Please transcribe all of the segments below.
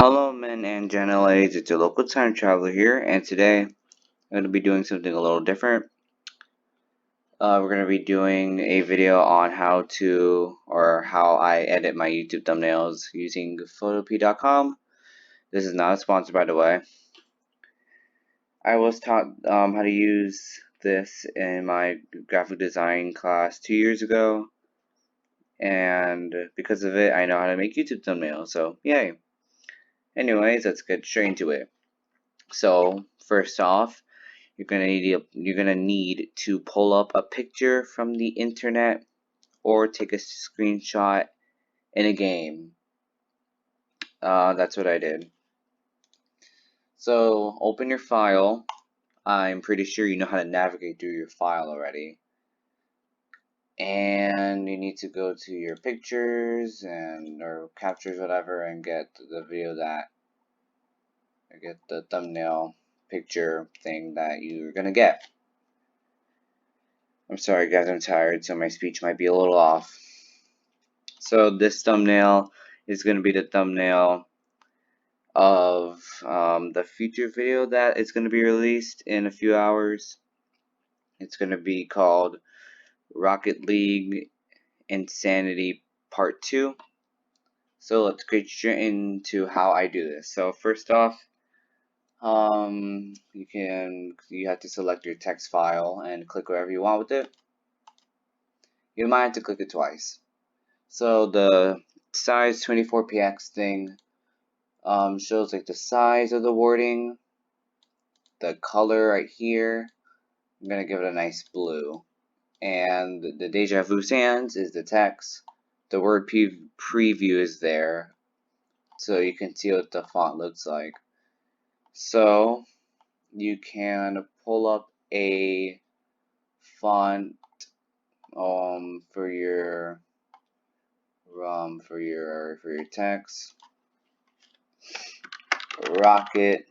Hello, men and gentleladies. It's your local time traveler here, and today I'm going to be doing something a little different. We're going to be doing a video on how I edit my YouTube thumbnails using Photopea.com. This is not a sponsor, by the way. I was taught how to use this in my graphic design class 2 years ago, and because of it, I know how to make YouTube thumbnails. So, yay! Anyways, let's get straight into it. So, first off, you're gonna need to pull up a picture from the internet or take a screenshot in a game. That's what I did. So open your file. I'm pretty sure you know how to navigate through your file already. And you need to go to your pictures or captures, whatever, and get the get the thumbnail picture thing that you're gonna get. I'm sorry guys, I'm tired, so my speech might be a little off. So this thumbnail is going to be the thumbnail of the future video that is going to be released in a few hours. It's going to be called Rocket League Insanity Part 2. So let's get straight into how I do this. So first off, you have to select your text file and click wherever you want with it. You might have to click it twice. So the size 24px thing shows like the size of the wording, the color right here. I'm gonna give it a nice blue, and the Deja Vu Sands is the text. The word preview is there, so you can see what the font looks like. So you can pull up a font for your text. Rocket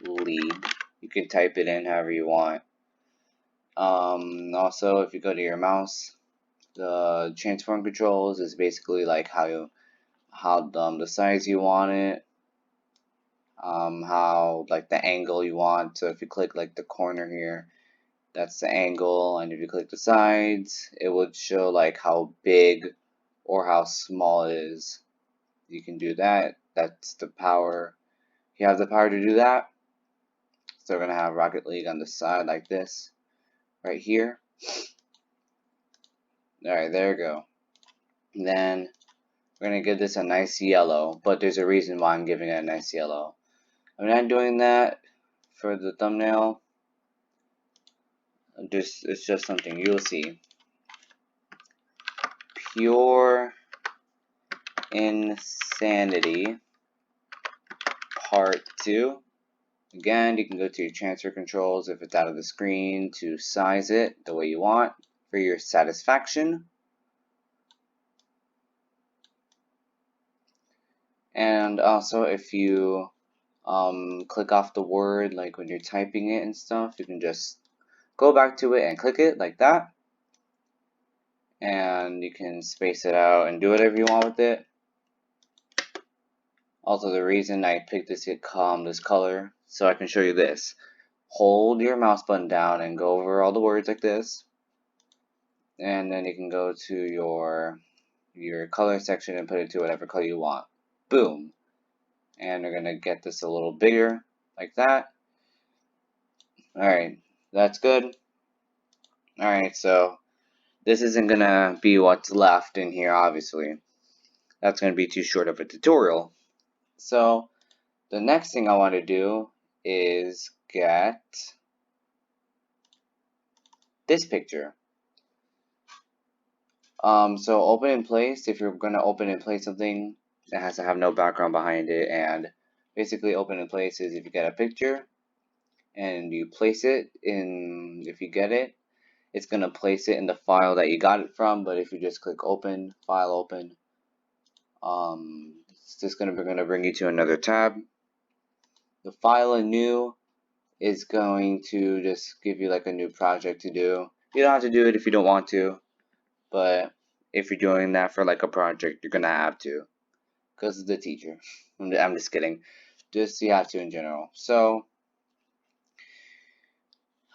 League. You can type it in however you want. Also, if you go to your mouse, the transform controls is basically like how the size you want it, how like the angle you want. So if you click like the corner here, that's the angle, and if you click the sides, it would show like how big or how small it is. You can do that. That's the power. You have the power to do that. So we're gonna have Rocket League on the side like this, right here. Alright, there we go. Then we're going to give this a nice yellow, but there's a reason why I'm giving it a nice yellow. I'm not doing that for the thumbnail. It's just something you'll see. Pure Insanity Part 2. Again, you can go to your transfer controls if it's out of the screen to size it the way you want for your satisfaction. And also, if you click off the word, like when you're typing it and stuff, you can just go back to it and click it like that. And you can space it out and do whatever you want with it. Also, the reason I picked this color, so I can show you this. Hold your mouse button down and go over all the words like this. And then you can go to your color section and put it to whatever color you want. Boom. And we're going to get this a little bigger, like that. Alright, that's good. Alright, so this isn't going to be what's left in here, obviously. That's going to be too short of a tutorial. So the next thing I want to do is get this picture. So open in place, if you're going to open in place something, it has to have no background behind it. And basically open in place is if you get a picture and you place it in, if you get it, it's going to place it in the file that you got it from. But if you just click open, file open, it's just going to bring you to another tab. The file in new is going to just give you like a new project to do. You don't have to do it if you don't want to, but if you're doing that for like a project, you're going to have to, because of the teacher. I'm just kidding. Just you have to in general. So,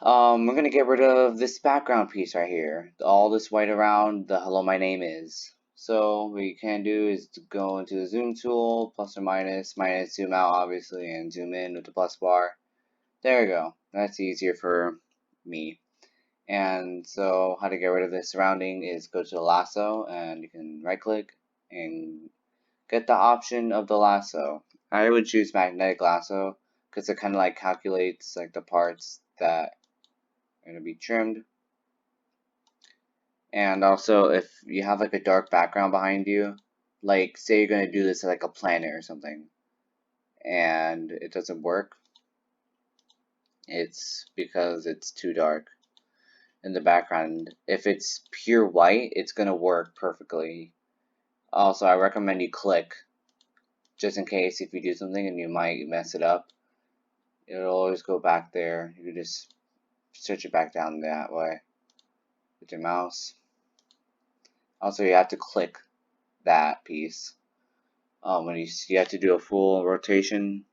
we're gonna get rid of this background piece right here. All this white around the hello, my name is. So what you can do is to go into the zoom tool, plus or minus, zoom out obviously, and zoom in with the plus bar. There we go. That's easier for me. And so how to get rid of this surrounding is go to the lasso, and you can right click and get the option of the lasso. I would choose magnetic lasso because it kind of like calculates like the parts that are going to be trimmed. And also if you have like a dark background behind you, like say you're going to do this at like a planet or something and it doesn't work, it's because it's too dark in the background. If it's pure white, it's going to work perfectly. Also, I recommend you click just in case if you do something and you might mess it up. It'll always go back there. You can just switch it back down that way with your mouse. Also, you have to click that piece. When you have to do a full rotation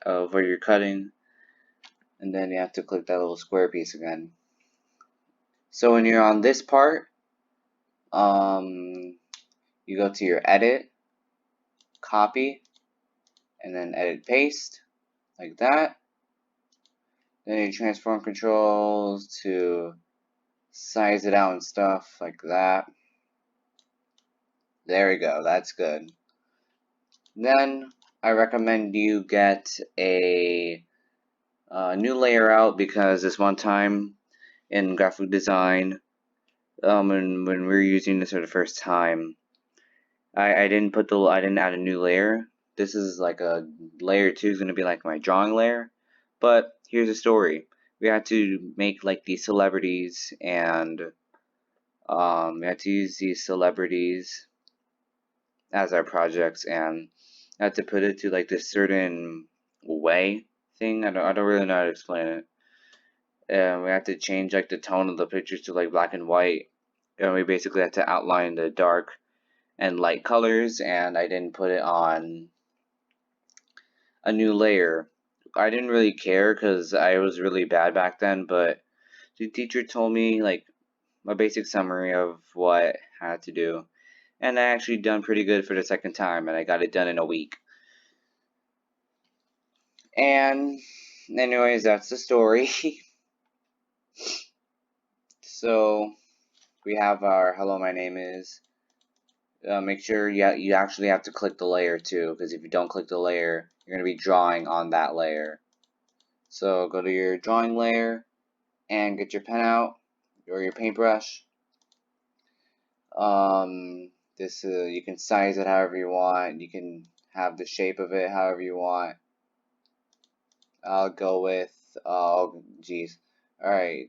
of where you're cutting, and then you have to click that little square piece again. So when you're on this part, you go to your edit, copy, and then edit paste, like that. Then your transform controls to size it out and stuff like that. There we go, that's good. Then I recommend you get a new layer out, because this one time in graphic design, when we were using this for the first time, I didn't add a new layer. This is like a layer 2 is gonna be like my drawing layer, but here's the story. We had to make like these celebrities, and we had to use these celebrities as our projects, and I had to put it to like this certain way thing. I don't really know how to explain it. And we had to change like the tone of the pictures to like black and white, and we basically had to outline the dark and light colors, and I didn't put it on a new layer. I didn't really care because I was really bad back then, but the teacher told me like a basic summary of what I had to do, and I actually done pretty good for the second time, and I got it done in a week. And anyways, that's the story. So we have our hello, my name is. Make sure you actually have to click the layer too, because if you don't click the layer, you're going to be drawing on that layer. So go to your drawing layer and get your pen out or your paintbrush. This you can size it however you want. You can have the shape of it however you want. I'll go with oh geez, all right,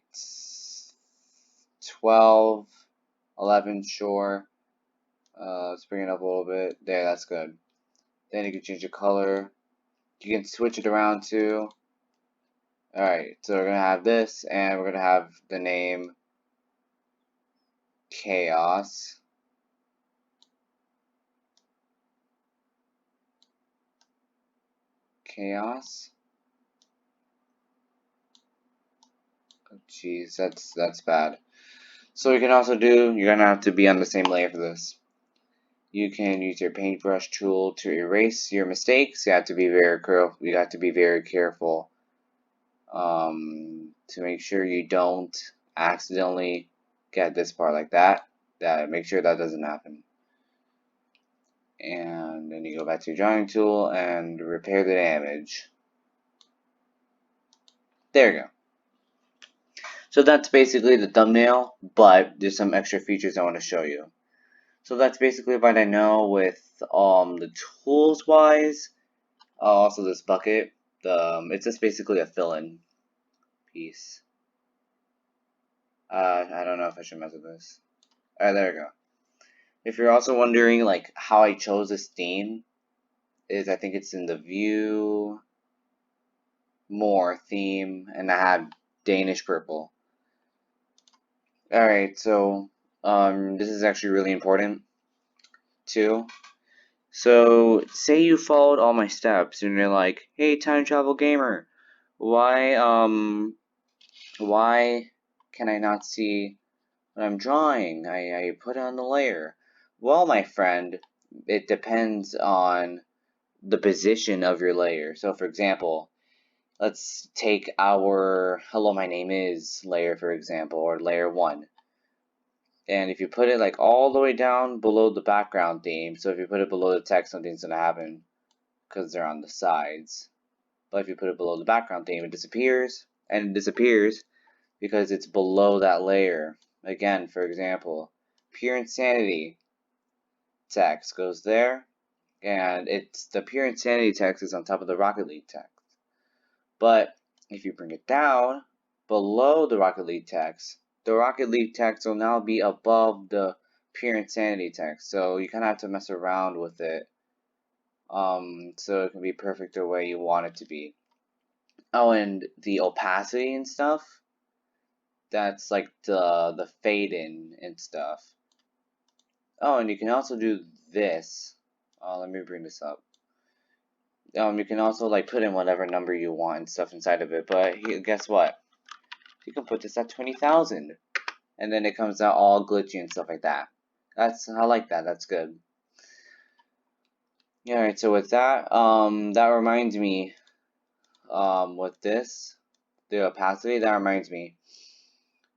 12, 11, sure. Let's bring it up a little bit. There, that's good. Then you can change the color. You can switch it around too. Alright, so we're going to have this, and we're going to have the name Chaos. Chaos. Oh, jeez, that's bad. So you can also do, you're going to have to be on the same layer for this. You can use your paintbrush tool to erase your mistakes. You have to be very careful. You have to be very careful to make sure you don't accidentally get this part like that. Make sure that doesn't happen. And then you go back to your drawing tool and repair the damage. There you go. So that's basically the thumbnail, but there's some extra features I want to show you. So that's basically what I know with the tools wise. Also this bucket, it's just basically a fill-in piece. I don't know if I should mess with this. Alright, there we go. If you're also wondering like how I chose this theme, is I think it's in the view more theme, and I have Danish purple. Alright, so this is actually really important too. So say you followed all my steps and you're like, hey, time travel gamer, why can I not see what I'm drawing? I put on the layer. Well, my friend, it depends on the position of your layer. So for example, let's take our hello my name is layer, for example, or layer 1. And if you put it like all the way down below the background theme, so if you put it below the text, something's gonna happen because they're on the sides. But if you put it below the background theme, it disappears, and it disappears because it's below that layer. Again, for example, pure insanity text goes there, and it's the pure insanity text is on top of the Rocket League text. But if you bring it down below the Rocket League text, the Rocket League text will now be above the pure insanity text. So you kind of have to mess around with it, so it can be perfect the way you want it to be. Oh, and the opacity and stuff, that's like the fade in and stuff. Oh, and you can also do this. Let me bring this up. You can also like put in whatever number you want and stuff inside of it. But guess what? You can put this at 20,000, and then it comes out all glitchy and stuff like that. I like that. That's good. All right. So with that, that reminds me, with this, the opacity. That reminds me.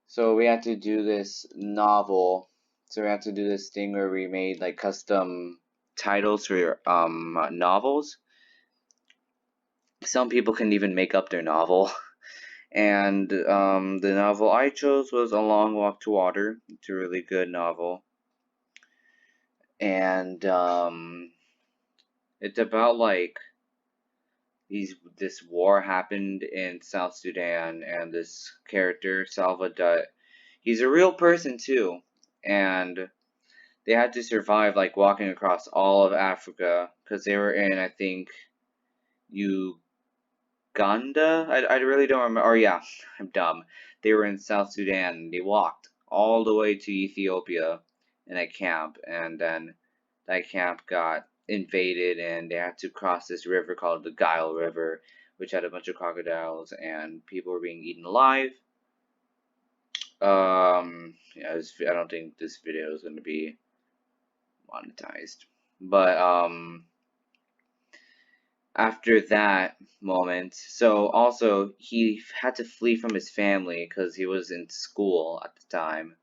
So we had to do this novel. So we had to do this thing where we made like custom titles for your novels. Some people can even make up their novel. And the novel I chose was A Long Walk to Water. It's a really good novel. And it's about like this war happened in South Sudan, and this character Salva, he's a real person too, and they had to survive like walking across all of Africa because they were in, I think, Uganda. I really don't remember. Or yeah, I'm dumb. They were in South Sudan. They walked all the way to Ethiopia in a camp, and then that camp got invaded, and they had to cross this river called the Gile River, which had a bunch of crocodiles, and people were being eaten alive. Yeah, I don't think this video is going to be monetized, but after that moment, so also he had to flee from his family because he was in school at the time,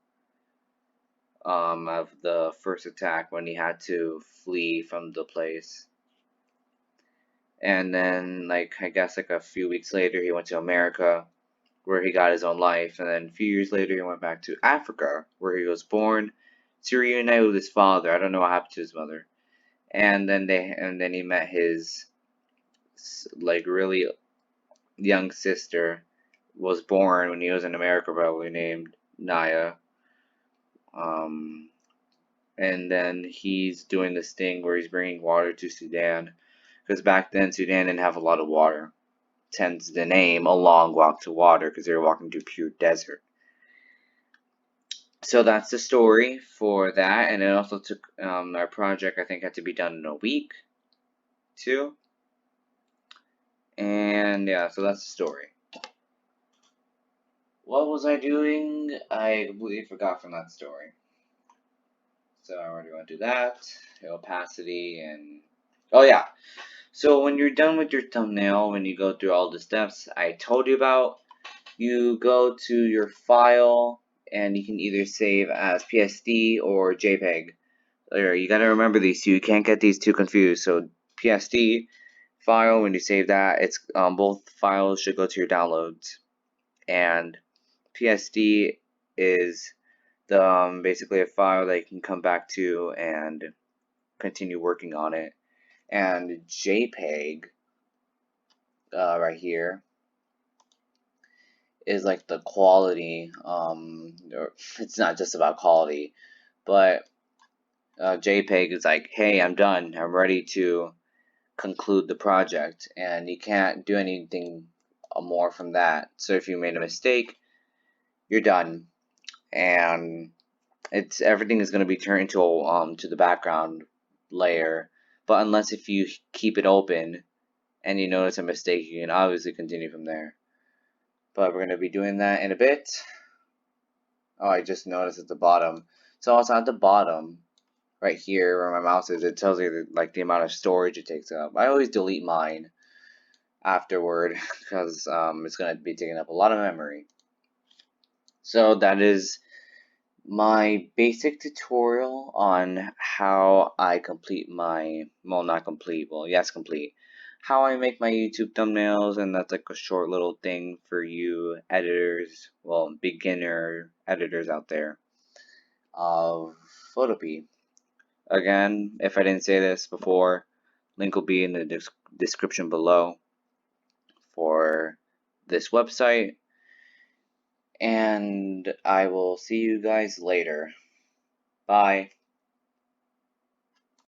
of the first attack, when he had to flee from the place. And then, like, I guess like a few weeks later, he went to America where he got his own life, and then a few years later he went back to Africa where he was born to reunite with his father. I don't know what happened to his mother. And then he met his like really young sister, was born when he was in America, probably named Naya. Um, and then he's doing this thing where he's bringing water to Sudan, because back then Sudan didn't have a lot of water. Hence the name A Long Walk to Water, because they were walking through pure desert. So that's the story for that, and it also took our project, I think, had to be done in a week too. And yeah, so that's the story. What was I doing? I completely forgot from that story. So I already want to do that. Opacity and... Oh yeah. So when you're done with your thumbnail, when you go through all the steps I told you about, you go to your file and you can either save as PSD or JPEG. You gotta remember these two. You can't get these two confused. So PSD file, when you save that, it's both files should go to your downloads, and PSD is the basically a file that you can come back to and continue working on it. And JPEG, right here, is like the quality. It's not just about quality, but JPEG is like, hey, I'm done. I'm ready to conclude the project, and you can't do anything more from that. So if you made a mistake, you're done, and everything is going to be turned into to the background layer. But unless if you keep it open and you notice a mistake, you can obviously continue from there. But we're going to be doing that in a bit. Oh, I just noticed at the bottom. So also at the bottom, right here where my mouse is, it tells you like the amount of storage it takes up. I always delete mine afterward because it's going to be taking up a lot of memory. So that is my basic tutorial on how I complete my, well, not complete, well, yes, complete, how I make my YouTube thumbnails, and that's like a short little thing for you editors, well, beginner editors out there of Photopea. Again, if I didn't say this before, link will be in the description below for this website, and I will see you guys later. Bye.